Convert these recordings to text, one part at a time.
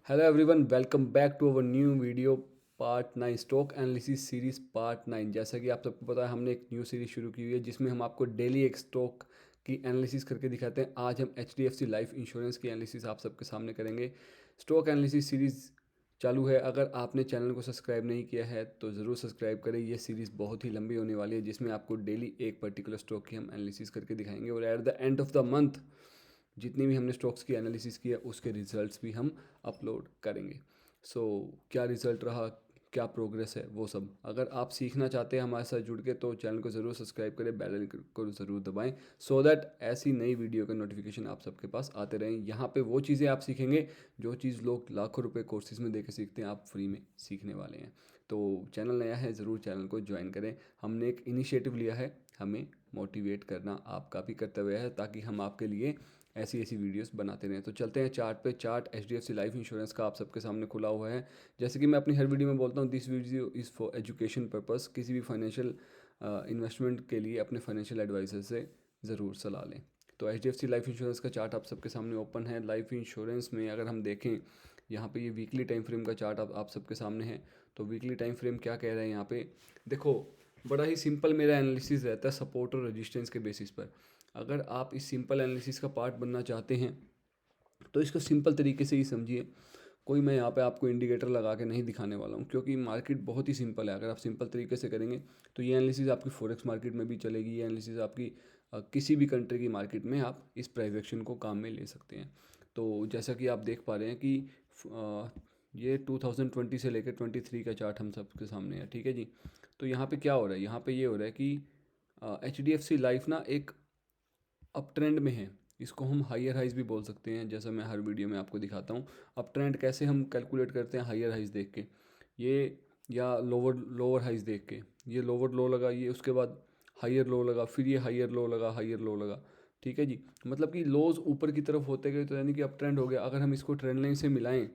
Hello everyone, welcome back to our new video part 9 stock analysis series part 9। जैसा कि आप सबको पता है, हमने एक न्यू सीरीज़ शुरू की हुई है जिसमें हम आपको डेली एक स्टॉक की एनालिसिस करके दिखाते हैं। आज हम HDFC लाइफ इंश्योरेंस की एनालिसिस आप सबके सामने करेंगे। स्टॉक एनालिसिस सीरीज़ चालू है। अगर आपने चैनल को सब्सक्राइब नहीं किया है तो ज़रूर सब्सक्राइब करें। ये सीरीज़ बहुत ही लंबी होने वाली है जिसमें आपको डेली एक पर्टिकुलर स्टॉक की हम एनालिसिस करके दिखाएंगे और at the end of the month जितनी भी हमने स्टॉक्स की एनालिसिस की है उसके रिजल्ट्स भी हम अपलोड करेंगे। सो क्या रिज़ल्ट रहा, क्या प्रोग्रेस है, वो सब अगर आप सीखना चाहते हैं हमारे साथ जुड़ के तो चैनल को ज़रूर सब्सक्राइब करें, बेल आइकन को ज़रूर दबाएं सो दैट ऐसी नई वीडियो का नोटिफिकेशन आप सबके पास आते रहें। यहाँ पे वो चीज़ें आप सीखेंगे जो चीज़ लोग लाखों रुपए कोर्सेज में देकर सीखते हैं, आप फ्री में सीखने वाले हैं। तो चैनल नया है, ज़रूर चैनल को ज्वाइन करें। हमने एक इनिशिएटिव लिया है, हमें मोटिवेट करना आपका भी कर्तव्य है ताकि हम आपके लिए ऐसी ऐसी वीडियोस बनाते रहें। तो चलते हैं चार्ट पे। चार्ट HDFC लाइफ इंश्योरेंस का आप सबके सामने खुला हुआ है। जैसे कि मैं अपनी हर वीडियो में बोलता हूँ, this video is for education purpose. किसी भी फाइनेंशियल इन्वेस्टमेंट के लिए अपने फाइनेंशियल एडवाइज़र से ज़रूर सलाह लें। तो HDFC लाइफ इंश्योरेंस का चार्ट आप सबके सामने ओपन है। लाइफ इंश्योरेंस में अगर हम देखें, यहाँ पे ये वीकली टाइम फ्रेम का चार्ट आप सबके सामने है। तो वीकली टाइम फ्रेम क्या कह रहे हैं यहाँ पे देखो, बड़ा ही सिंपल मेरा एनालिसिस रहता है सपोर्ट और रेजिस्टेंस के बेसिस पर। अगर आप इस सिंपल एनालिसिस का पार्ट बनना चाहते हैं तो इसको सिंपल तरीके से ही समझिए। कोई मैं यहाँ पे आपको इंडिकेटर लगा के नहीं दिखाने वाला हूँ क्योंकि मार्केट बहुत ही सिंपल है। अगर आप सिंपल तरीके से करेंगे तो ये एनालिसिस आपकी फॉरेक्स मार्केट में भी चलेगी। ये एनालिसिस आपकी किसी भी कंट्री की मार्केट में आप इस प्राइस एक्शन को काम में ले सकते हैं। तो जैसा कि आप देख पा रहे हैं कि ये 2020 से लेकर 23 का चार्ट हम सबके सामने है, ठीक है जी। तो यहाँ पे क्या हो रहा है, यहाँ पे ये हो रहा है कि HDFC लाइफ ना एक अप ट्रेंड में है। इसको हम हायर हाइज भी बोल सकते हैं, जैसा मैं हर वीडियो में आपको दिखाता हूँ। अप ट्रेंड कैसे हम कैलकुलेट करते हैं, हायर हाइज देख के ये, या लोअर लोअर हाइज देख के। ये लोअर लो लगा, ये उसके बाद हायर लो लगा, फिर ये हायर लो लगा, हायर लो लगा, ठीक है जी। मतलब कि लोज ऊपर की तरफ होते गए तो यानी कि अप ट्रेंड हो गया। अगर हम इसको ट्रेंड लाइन से मिलाएं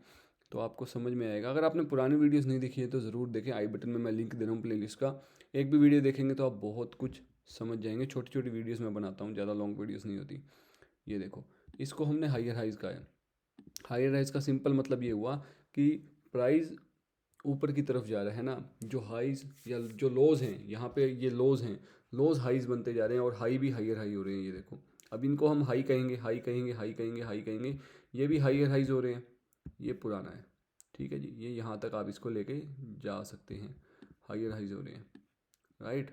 तो आपको समझ में आएगा। अगर आपने पुरानी वीडियोस नहीं देखी है तो ज़रूर देखें, आई बटन में मैं लिंक दे रहा हूँ प्लेलिस्ट का। एक भी वीडियो देखेंगे तो आप बहुत कुछ समझ जाएंगे। छोटी छोटी वीडियोस मैं बनाता हूँ, ज़्यादा लॉन्ग वीडियोस नहीं होती। ये देखो, इसको हमने हायर हाइज का है। हायर हाइज का सिंपल मतलब ये हुआ कि प्राइस ऊपर की तरफ जा रहा है ना। जो हाइज या जो लोज हैं, यहाँ पे ये लोज हैं, लोज हाइज बनते जा रहे हैं और हाई भी हायर हाई हो रहे हैं। ये देखो, अब इनको हम हाई कहेंगे, हाई कहेंगे, हाई कहेंगे, हाई कहेंगे। ये भी हायर हाइज हो रहे हैं। ये पुराना है, ठीक है जी। ये यहाँ तक आप इसको लेके जा सकते हैं, हायर हाइज हो रहे हैं, राइट।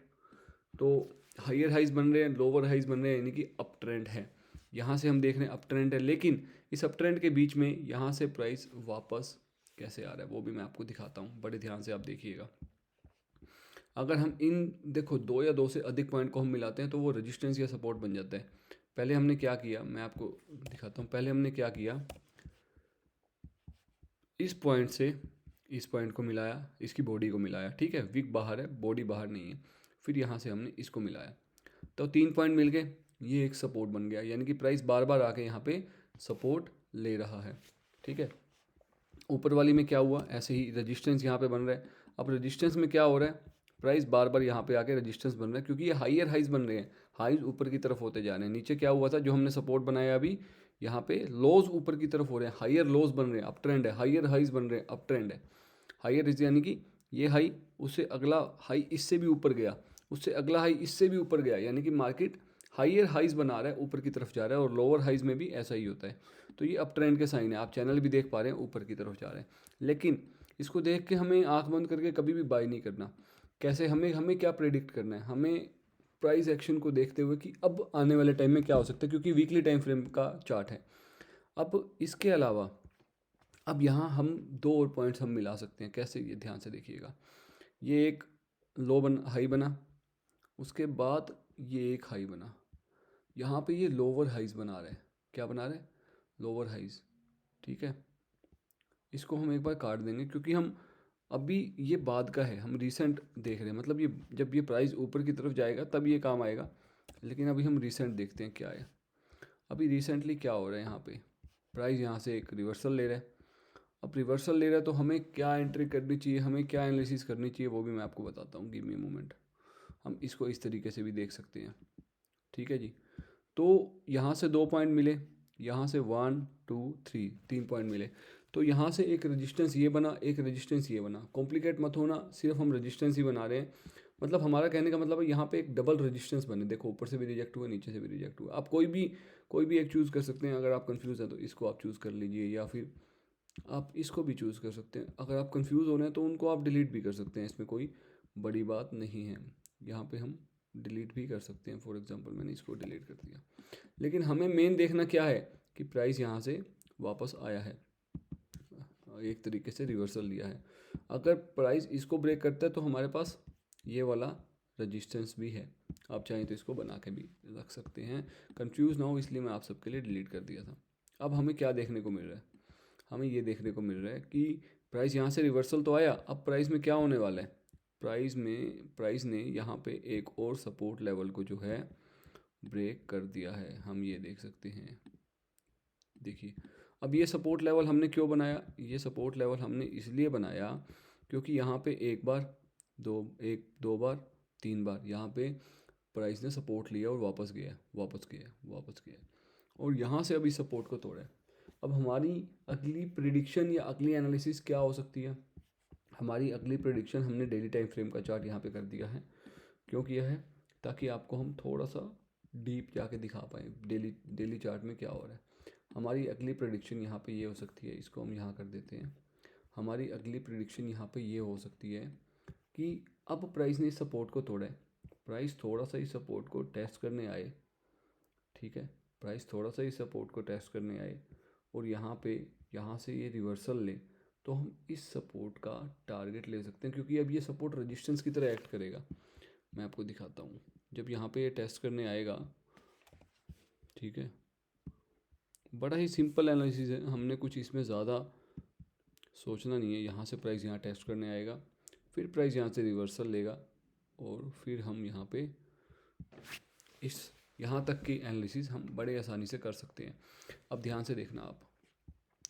तो हायर हाइज बन रहे हैं, लोअर हाइज बन रहे हैं, यानी कि अप ट्रेंड है। यहाँ से हम देख रहे हैं अप ट्रेंड है, लेकिन इस अप ट्रेंड के बीच में यहाँ से प्राइस वापस कैसे आ रहा है वो भी मैं आपको दिखाता हूँ, बड़े ध्यान से आप देखिएगा। अगर हम इन देखो दो या दो से अधिक पॉइंट को हम मिलाते हैं तो वो रेजिस्टेंस या सपोर्ट बन जाता है। पहले हमने क्या किया, मैं आपको दिखाता हूँ। पहले हमने क्या किया, इस पॉइंट से इस पॉइंट को मिलाया, इसकी बॉडी को मिलाया, ठीक है। विक बाहर है, बॉडी बाहर नहीं है। फिर यहाँ से हमने इसको मिलाया तो 3 पॉइंट मिल गए। ये एक सपोर्ट बन गया, यानी कि प्राइस बार बार आके यहाँ पे सपोर्ट ले रहा है, ठीक है। ऊपर वाली में क्या हुआ, ऐसे ही रेजिस्टेंस यहाँ पे बन रहा है। अब रेजिस्टेंस में क्या हो रहा है, प्राइस बार बार यहाँ पे आके रेजिस्टेंस बन रहा है क्योंकि ये हाइयर हाइज बन रहे हैं। हाइज ऊपर की तरफ होते जा रहे हैं। नीचे क्या हुआ था, जो हमने सपोर्ट बनाया अभी, यहाँ पे लोज ऊपर की तरफ हो रहे हैं, हाइयर लोज बन रहे हैं, अप ट्रेंड है। हाइयर हाइज बन रहे हैं, अप ट्रेंड है। हाइयर इज यानी कि ये हाई, उससे अगला हाई इससे भी ऊपर गया, उससे अगला हाई इससे भी ऊपर गया, यानी कि मार्केट हाइयर हाइज बना रहा है, ऊपर की तरफ जा रहा है। और लोअर हाइज में भी ऐसा ही होता है। तो ये अप ट्रेंड के साइन है। आप चैनल भी देख पा रहे हैं, ऊपर की तरफ जा रहे हैं। लेकिन इसको देख के हमें आंख बंद करके कभी भी बाय नहीं करना। कैसे, हमें हमें क्या प्रेडिक्ट करना है, हमें प्राइस एक्शन को देखते हुए कि अब आने वाले टाइम में क्या हो सकता है, क्योंकि वीकली टाइम फ्रेम का चार्ट है। अब इसके अलावा अब यहाँ हम दो और पॉइंट्स हम मिला सकते हैं। कैसे, ये ध्यान से देखिएगा। ये एक लो बन हाई बना, उसके बाद ये एक हाई बना। यहाँ पे ये लोअर हाइज बना रहे हैं। क्या बना रहे हैं, लोअर हाइज, ठीक है। इसको हम एक बार काट देंगे क्योंकि हम अभी ये बाद का है, हम रिसेंट देख रहे हैं। मतलब ये जब ये प्राइस ऊपर की तरफ जाएगा तब ये काम आएगा, लेकिन अभी हम रिसेंट देखते हैं क्या है। अभी रिसेंटली क्या हो रहा है, यहाँ पे प्राइस यहाँ से एक रिवर्सल ले रहा है। अब रिवर्सल ले रहा है तो हमें क्या एंट्री करनी चाहिए, हमें क्या एनालिसिस करनी चाहिए, वो भी मैं आपको बताता हूँ। Give me moment. हम इसको इस तरीके से भी देख सकते हैं, ठीक है जी। तो यहाँ से 2 पॉइंट मिले, यहाँ से 1 2 3 3 पॉइंट मिले। तो यहाँ से एक रेजिस्टेंस ये बना, एक रेजिस्टेंस ये बना। कॉम्प्लिकेट मत होना, सिर्फ हम रेजिस्टेंस ही बना रहे हैं। मतलब हमारा कहने का मतलब है यहाँ पे एक डबल रेजिस्टेंस बने। देखो ऊपर से भी रिजेक्ट हुआ, नीचे से भी रिजेक्ट हुआ। आप कोई भी एक चूज़ कर सकते हैं। अगर आप कंफ्यूज हैं तो इसको आप चूज़ कर लीजिए, या फिर आप इसको भी चूज़ कर सकते हैं। अगर आप कंफ्यूज हो रहे हैं तो उनको आप डिलीट भी कर सकते हैं, इसमें कोई बड़ी बात नहीं है। यहाँ पे हम डिलीट भी कर सकते हैं। फॉर एग्जांपल मैंने इसको डिलीट कर दिया। लेकिन हमें मेन देखना क्या है कि प्राइस यहाँ से वापस आया है, एक तरीके से रिवर्सल लिया है। अगर प्राइस इसको ब्रेक करता है तो हमारे पास ये वाला रजिस्टेंस भी है। आप चाहें तो इसको बना के भी रख सकते हैं। कंफ्यूज ना हो इसलिए मैं आप सबके लिए डिलीट कर दिया था। अब हमें क्या देखने को मिल रहा है? हमें ये देखने को मिल रहा है कि प्राइस यहाँ से रिवर्सल तो आया, अब प्राइस में क्या होने वाला है? प्राइस ने यहाँ पे एक और सपोर्ट लेवल को जो है ब्रेक कर दिया है। हम ये देख सकते हैं। देखिए, अब ये सपोर्ट लेवल हमने क्यों बनाया? ये सपोर्ट लेवल हमने इसलिए बनाया क्योंकि यहाँ पे एक दो बार, तीन बार यहाँ पे प्राइस ने सपोर्ट लिया और वापस गया और यहाँ से अभी सपोर्ट को तोड़ा है। अब हमारी अगली प्रिडिक्शन या अगली एनालिसिस क्या हो सकती है? हमारी अगली प्रिडिक्शन हमने डेली टाइम फ्रेम का चार्ट यहाँ पे कर दिया है। क्यों किया है? ताकि आपको हम थोड़ा सा डीप जाके दिखा पाएँ डेली चार्ट में क्या हो रहा है। हमारी अगली प्रेडिक्शन यहाँ पे ये हो सकती है, इसको हम यहाँ कर देते हैं। हमारी अगली प्रेडिक्शन यहाँ पे ये हो सकती है कि अब प्राइस ने इस सपोर्ट को तोड़ा है। प्राइस थोड़ा सा इस सपोर्ट को टेस्ट करने आए, ठीक है, प्राइस थोड़ा सा इस सपोर्ट को टेस्ट करने आए और यहाँ से ये रिवर्सल ले, तो हम इस सपोर्ट का टारगेट ले सकते हैं, क्योंकि अब ये सपोर्ट रेजिस्टेंस की तरह एक्ट करेगा। मैं आपको दिखाता हूँ। जब यहाँ पे ये टेस्ट करने आएगा, ठीक है, बड़ा ही सिंपल एनालिसिस है, हमने कुछ इसमें ज़्यादा सोचना नहीं है। यहाँ से प्राइस यहाँ टेस्ट करने आएगा, फिर प्राइस यहाँ से रिवर्सल लेगा और फिर हम यहाँ पे यहाँ तक की एनालिसिस हम बड़े आसानी से कर सकते हैं। अब ध्यान से देखना आप,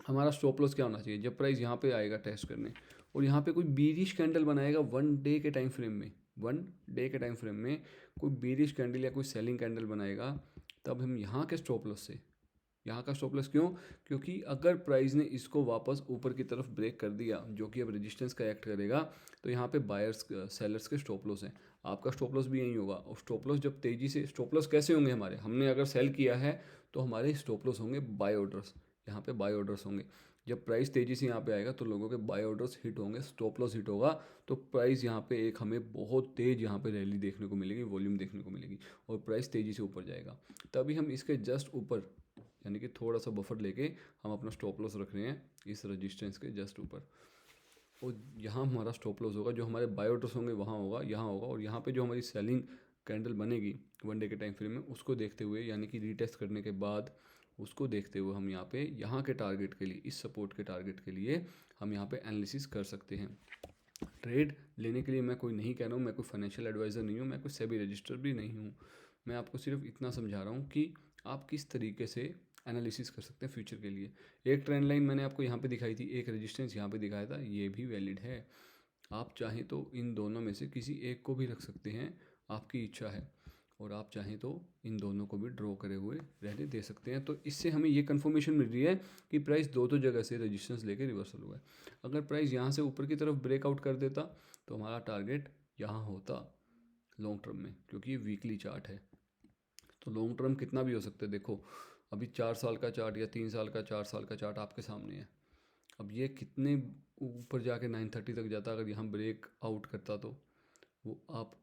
हमारा स्टॉप लॉस क्या होना चाहिए? जब प्राइस यहाँ पे आएगा टेस्ट करने और यहाँ पे कोई बीरिश कैंडल बनाएगा वन डे के टाइम फ्रेम में कोई बीरिश कैंडल या कोई सेलिंग कैंडल बनाएगा, तब हम यहाँ के स्टॉप लॉस से, यहाँ का स्टॉप लॉस क्यों? क्योंकि अगर प्राइस ने इसको वापस ऊपर की तरफ ब्रेक कर दिया, जो कि अब रेजिस्टेंस का एक्ट करेगा, तो यहाँ पे सेलर्स के स्टॉप लॉस हैं। आपका स्टॉप लॉस भी यही होगा। और स्टॉप लॉस जब तेज़ी से, स्टॉप लॉस कैसे होंगे हमारे? हमने अगर सेल किया है तो हमारे स्टॉप लॉस होंगे बाय ऑर्डर्स। यहाँ पे बाय ऑर्डर्स होंगे। जब प्राइस तेज़ी से यहाँ पे आएगा तो लोगों के बाय ऑर्डर्स हिट होंगे, स्टॉप लॉस हिट होगा, तो प्राइस यहाँ पे एक हमें बहुत तेज़ यहाँ पे रैली देखने को मिलेगी, वॉल्यूम देखने को मिलेगी और प्राइस तेज़ी से ऊपर जाएगा। तभी हम इसके जस्ट ऊपर, यानी कि थोड़ा सा बफर लेके हम अपना स्टॉप लॉस रख रहे हैं इस रेजिस्टेंस के जस्ट ऊपर। और यहाँ हमारा स्टॉप लॉस होगा, जो हमारे बाय ऑर्डर्स होंगे वहाँ होगा, यहाँ होगा। और यहाँ पे जो हमारी सेलिंग कैंडल बनेगी वन डे के टाइम फ्रेम में, उसको देखते हुए, यानी कि रीटेस्ट करने के बाद उसको देखते हुए हम यहाँ के टारगेट के लिए, इस सपोर्ट के टारगेट के लिए हम यहाँ पे एनालिसिस कर सकते हैं। ट्रेड लेने के लिए मैं कोई नहीं कह रहा हूँ, मैं कोई फाइनेंशियल एडवाइज़र नहीं हूँ, मैं कोई सेबी रजिस्टर भी नहीं हूँ। मैं आपको सिर्फ इतना समझा रहा हूँ कि आप किस तरीके से एनालिसिस कर सकते हैं फ्यूचर के लिए। एक ट्रेंड लाइन मैंने आपको यहाँ पे दिखाई थी, एक रेजिस्टेंस यहाँ पे दिखाया था, ये भी वैलिड है। आप चाहें तो इन दोनों में से किसी एक को भी रख सकते हैं, आपकी इच्छा है। और आप चाहें तो इन दोनों को भी ड्रॉ करे हुए रहने दे सकते हैं। तो इससे हमें ये कन्फर्मेशन मिल रही है कि प्राइस दो जगह से रेजिस्टेंस लेके रिवर्सल हुआ है। अगर प्राइस यहाँ से ऊपर की तरफ ब्रेकआउट कर देता तो हमारा टारगेट यहाँ होता लॉन्ग टर्म में, क्योंकि ये वीकली चार्ट है। तो लॉन्ग टर्म कितना भी हो सकता है। देखो अभी 4 साल का चार्ट या 3 साल का, 4 साल का चार्ट आपके सामने है। अब ये कितने ऊपर जाके 930 तक जाता, अगर यहाँ ब्रेक आउट करता तो वो आप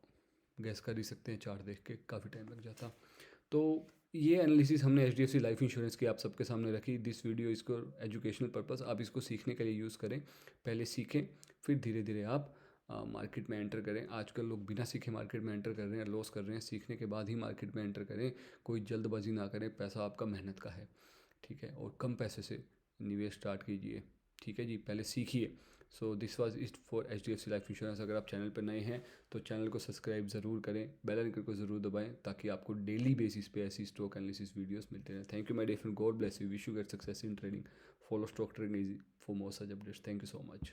गैस कर ही सकते हैं, चार्ट देख के काफ़ी टाइम लग जाता। तो ये एनालिसिस हमने HDFC लाइफ इंश्योरेंस की आप सबके सामने रखी। दिस वीडियो इसको एजुकेशनल पर्पस, आप इसको सीखने के लिए यूज़ करें। पहले सीखें, फिर धीरे धीरे आप मार्केट में एंटर करें। आजकल लोग बिना सीखे मार्केट में एंटर कर रहे हैं, लॉस कर रहे हैं। सीखने के बाद ही मार्केट में एंटर करें, कोई जल्दबाजी ना करें। पैसा आपका मेहनत का है, ठीक है, और कम पैसे से निवेश स्टार्ट कीजिए, ठीक है जी। पहले सीखिए। So this was it for HDFC life insurance. अगर आप चैनल पर नए हैं तो चैनल को सब्सक्राइब ज़रूर करें, बेल आइकन को ज़रूर दबाएं, ताकि आपको डेली बेसिस पे ऐसी स्टॉक एनालिसिस वीडियोस मिलते रहें। Thank you my dear friend, God bless you, wish you get success in trading, follow stock trading easy for more such updates. Thank you so much.